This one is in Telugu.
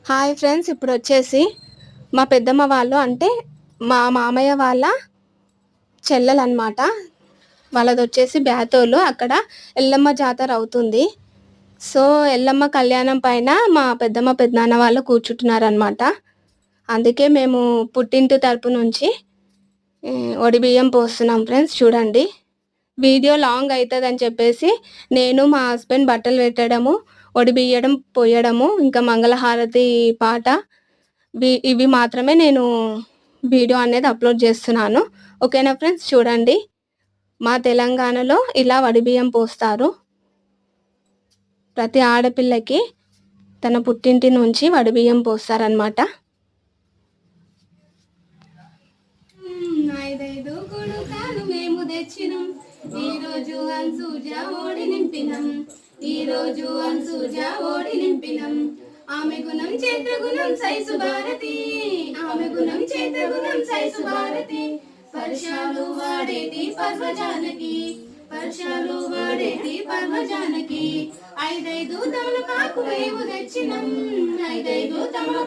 హాయ్ ఫ్రెండ్స్, ఇప్పుడు వచ్చేసి మా పెద్దమ్మ వాళ్ళు అంటే మా మామయ్య వాళ్ళ చెల్లెలు అనమాట. వాళ్ళది వచ్చేసి బ్యాతోలు. అక్కడ ఎల్లమ్మ జాతర అవుతుంది. సో ఎల్లమ్మ కళ్యాణం పైన మా పెద్దమ్మ పెద్దనాన్న వాళ్ళు కూర్చుంటున్నారనమాట. అందుకే మేము పుట్టింటి తరపు నుంచి ఒడి బియ్యం పోస్తున్నాం ఫ్రెండ్స్. చూడండి, వీడియో లాంగ్ అవుతుందని చెప్పేసి నేను మా హస్బెండ్ బట్టలు పెట్టడము, ఒడి బియ్యడం, పోయడము, ఇంకా మంగళహారతి పాట, ఇవి మాత్రమే నేను వీడియో అనేది అప్లోడ్ చేస్తున్నాను. ఓకేనా ఫ్రెండ్స్, చూడండి. మా తెలంగాణలో ఇలా వడిబియ్యం పోస్తారు. ప్రతి ఆడపిల్లకి తన పుట్టింటి నుంచి వడిబియ్యం పోస్తారనమాట. 5 కొడుకాలు మేము తెచ్చినం, ఈరోజు అన్సూజా ఓడి నింపినం, ఈరోజు అన్సూజా ఓడి నింపినం. ఆమె గుణం చైత్రగుణం సైసు భారతి, ఆమె గుణం చైత్రగుణం సైసు భారతి. వర్షాలు వాడేటి పర్వజానకి, వర్షాలు వాడేటి పర్వజానకి. 5 తమలపాకు మేము తెచ్చినం, 5 తమలపాకు